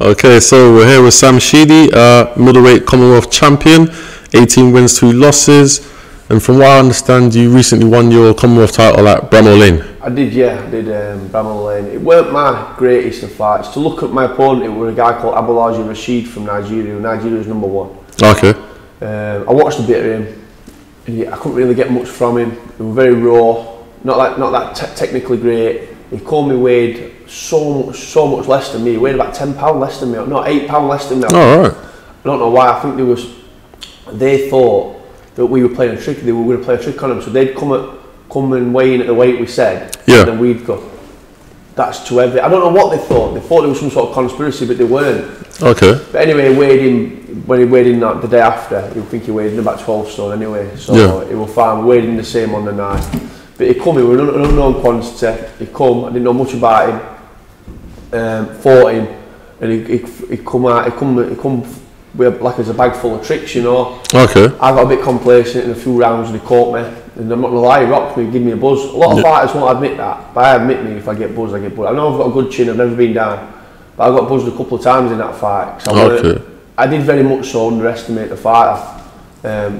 Okay, so we're here with Sam Sheedy, middleweight Commonwealth champion, 18 wins, 2 losses. And from what I understand, you recently won your Commonwealth title at Bramall Lane. I did, yeah, I did Bramall Lane. It weren't my greatest of fights. To look at my opponent, it was a guy called Abolaji Rasheed from Nigeria. Nigeria was #1. Okay. I watched a bit of him. I couldn't really get much from him. He was very raw, not that technically great. He called me weighed so much less than me. He weighed about £10 less than me, not £8 less than me. Oh, right. I don't know why. I think they thought that we were playing a trick. They were going to play a trick on him, so they'd come and weigh in at the weight we said, yeah. And then we'd go, that's too heavy. I don't know what they thought. They thought there was some sort of conspiracy, but they weren't. Okay. But anyway, when he weighed in the day after, you'd think he weighed in about 12 stone anyway, so yeah. It was fine. We weighed in the same on the night. But he come, he was an unknown quantity. He come, I didn't know much about him. Fought him, and he come with like as a bag full of tricks, you know. Okay. I got a bit complacent in a few rounds, and he caught me. And I'm not gonna lie, he rocked me, give me a buzz. A lot of fighters won't admit that, but I admit me, if I get buzzed, I get buzzed. I know I've got a good chin, I've never been down, but I got buzzed a couple of times in that fight. So I did very much so underestimate the fighter.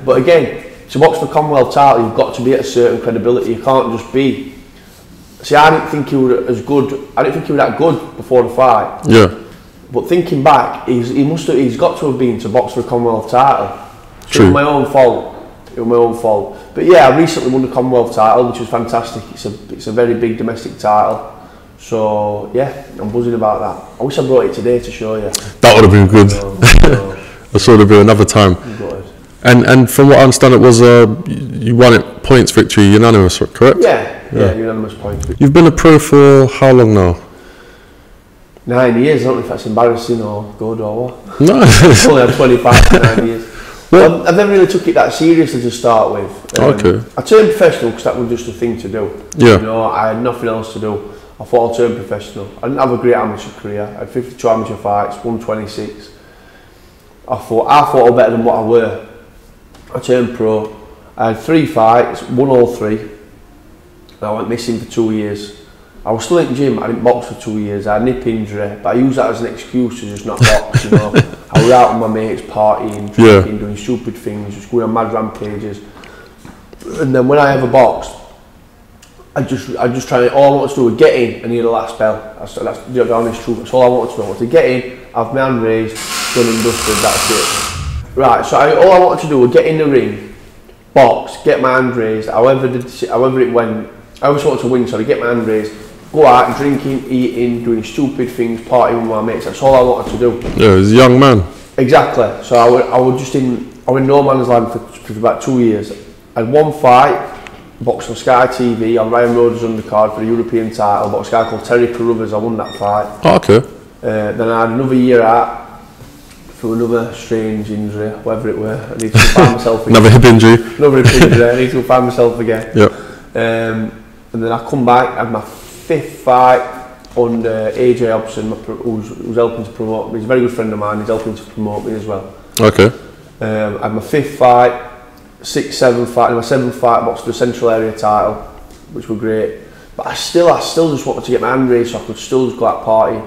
But again, to box for Commonwealth title, you've got to be at a certain credibility. You can't just be. See, I didn't think he was as good. I didn't think he was that good before the fight. Yeah. But thinking back, he's got to have been to box for a Commonwealth title. So true. It was my own fault. It was my own fault. But yeah, I recently won the Commonwealth title, which was fantastic. It's a very big domestic title. So yeah, I'm buzzing about that. I wish I brought it today to show you. That would have been good. That would have been another time. And from what I understand, it was you won it points victory, unanimous, correct? Yeah, unanimous points victory. You've been a pro for how long now? 9 years. I don't know if that's embarrassing or good or what. No. I've only had 25 for 9 years. Well, I never really took it that seriously to start with. Okay. I turned professional because that was just a thing to do. Yeah. You know, I had nothing else to do. I thought I'll turn professional. I didn't have a great amateur career. I had 52 amateur fights, won 26. I thought I was better than what I were. I turned pro. I had 3 fights, won all 3. And I went missing for 2 years. I was still in the gym, I didn't box for 2 years. I had a nip injury, but I used that as an excuse to just not box, you know. I was out with my mates, partying, drinking, doing stupid things, just going on mad rampages. And then when I ever boxed, I just tried, all I wanted to do was get in and need a last bell. That's the honest truth. That's all I wanted to do. I wanted to get in, have my hand raised, done and dusted, that's it. Right, so all I wanted to do was get in the ring, box, get my hand raised, however it went. I always wanted to win, so I get my hand raised, go out, drinking, eating, doing stupid things, partying with my mates. That's all I wanted to do. Yeah, as a young man. Exactly. So I was in no man's land for about 2 years. I had 1 fight, boxed on Sky TV on Ryan Rhodes' undercard for the European title. Boxed a guy called Terry Carruthers. I won that fight. Oh, okay. Then I had another year out for another strange injury, whatever it were. I need to find myself again. Another hip injury. Another hip injury. I need to find myself again. Yep. And then I come back, I had my 5th fight under AJ Hobson, who's helping to promote me. He's a very good friend of mine, he's helping to promote me as well. Okay. I had my 5th fight, 6th, 7th fight, and my 7th fight boxed the Central Area title, which were great. But I still just wanted to get my hand raised so I could still just go out party.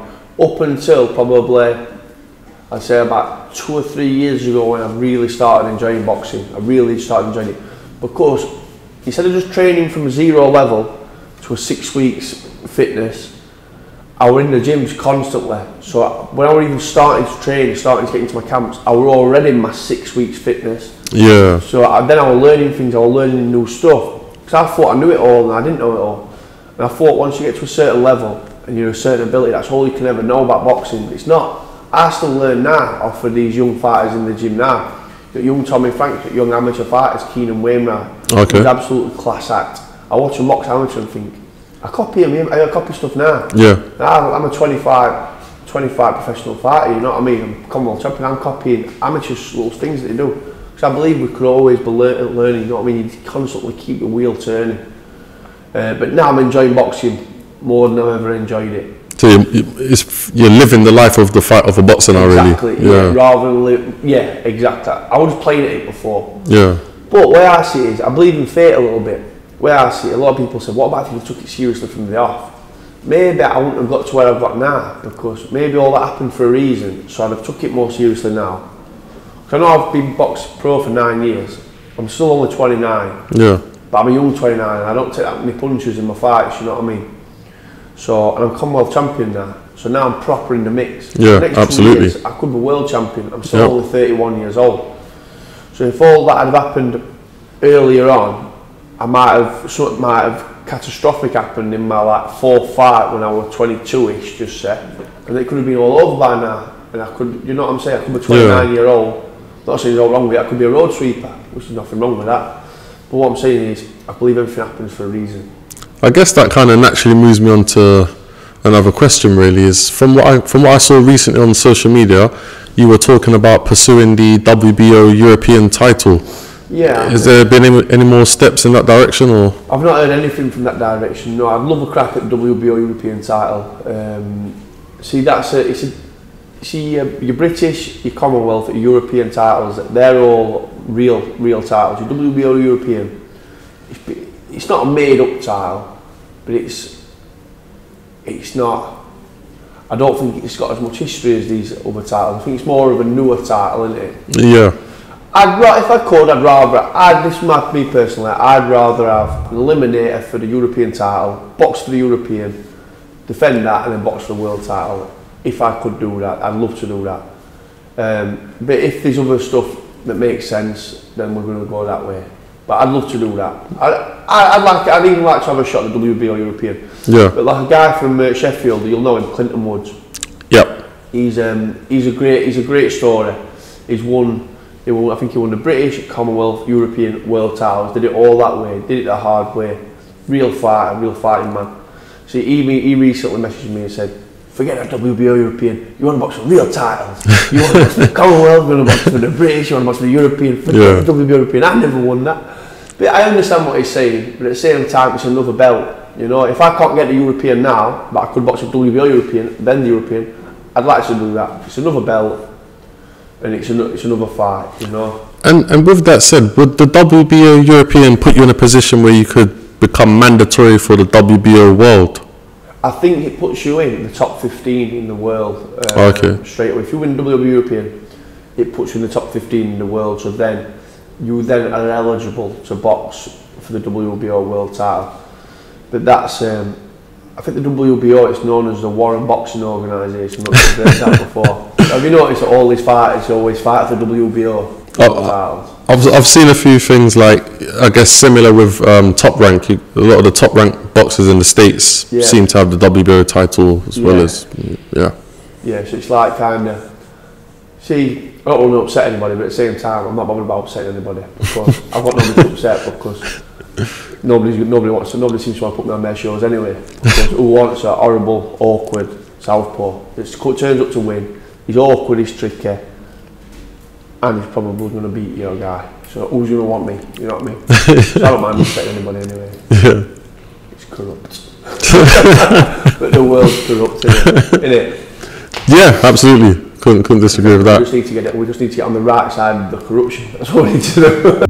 Up until probably, I'd say about 2 or 3 years ago when I really started enjoying boxing. I really started enjoying it. Because instead of just training from 0 level to a 6 weeks fitness, I was in the gyms constantly. So when I was even starting to train, starting to get into my camps, I was already in my 6 weeks fitness. Yeah. So then I was learning things, I was learning new stuff. Because I thought I knew it all and I didn't know it all. And I thought once you get to a certain level and you're a certain ability, that's all you can ever know about boxing. It's not. I still learn now off of these young fighters in the gym now. Young Tommy Frank, young amateur fighters, Keenan Wainwright. Okay. He's absolutely class act. I watch him box amateur and think, I copy him, I copy stuff now. Yeah. Now, I'm a 25 professional fighter, you know what I mean? I'm Commonwealth champion, I'm copying amateur little things that they do. Because I believe we could always be learning, you know what I mean? You constantly keep the wheel turning. But now I'm enjoying boxing more than I've ever enjoyed it. So you're living the life of the fight of a boxer now, really. Exactly. Yeah. Rather than exactly. I was playing it before. Yeah. But the way I see it is, I believe in fate a little bit. The way I see it, a lot of people say, "What about if you took it seriously from the off?" maybe I wouldn't have got to where I've got now, because maybe all that happened for a reason, so I'd have took it more seriously now. Because I know I've been boxing pro for 9 years. I'm still only 29. Yeah. But I'm a young 29 and I don't take that many punches in my fights, you know what I mean? So, and I'm Commonwealth champion now. So now I'm proper in the mix. Yeah, the next absolutely. 2 years, I could be world champion. I'm still only 31 years old. So if all that had happened earlier on, something might have catastrophic happened in my like 4th fight when I was 22ish, just say. And it could have been all over by now. And I could, you know what I'm saying? I could be 29-year-old. Not saying there's all wrong with it. I could be a road sweeper, which is nothing wrong with that. But what I'm saying is, I believe everything happens for a reason. I guess that kind of naturally moves me on to another question. Really, is from what I saw recently on social media, you were talking about pursuing the WBO European title. Yeah. Has there been any more steps in that direction, or? I've not heard anything from that direction. No, I'd love a crack at the WBO European title. Your British, your Commonwealth, your European titles, they're all real titles. Your WBO European, it's not a made-up title, but it's not. I don't think it's got as much history as these other titles. I think it's more of a newer title, isn't it? Yeah. If I could, this might be personally, I'd rather have an eliminator for the European title, box for the European, defend that, and then box for the world title. If I could do that, I'd love to do that. But if there's other stuff that makes sense, then we're going to go that way. But I'd love to do that. I'd even like to have a shot at the WBO European. Yeah. But like a guy from Sheffield, you'll know him, Clinton Woods. Yep. He's a great story. I think he won the British, Commonwealth, European, world titles. Did it all that way. Did it the hard way. Real fighter, real fighting man. So he recently messaged me and said, forget that WBO European, you want to box for real titles. You want to box for the Commonwealth, you want to box for the British, you want to box for the European, forget the WBO European. I never won that. But I understand what he's saying, but at the same time it's another belt. You know, if I can't get the European now, but I could box a WBO European, then the European, I'd like to do that. It's another belt, and it's another fight, you know. And with that said, would the WBO European put you in a position where you could become mandatory for the WBO World? I think it puts you in the top 15 in the world straight away. If you win WBO European, it puts you in the top 15 in the world. So then you are eligible to box for the WBO World title. But that's I think the WBO is known as the Warren Boxing Organisation. I've heard that before. Have you noticed that all these fighters always fight for WBO titles? I've seen a few things like, I guess, similar with Top Rank. A lot of the top rank boxers in the States seem to have the WBO title as well as, Yeah, so it's like kind of, see, I don't want to upset anybody, but at the same time, I'm not bothered about upsetting anybody. Because I've got nobody to upset, because nobody seems to want to put me on their shows anyway. Because who wants a horrible, awkward southpaw? It turns up to win. He's awkward, he's tricky. And he's probably going to beat your guy. So who's going to want me? You know what I mean? So I don't mind upsetting anybody anyway. Yeah. It's corrupt. But the world's corrupt, isn't it? Yeah, absolutely. Couldn't disagree with that. We just need to get on the right side of the corruption. That's what we need to do.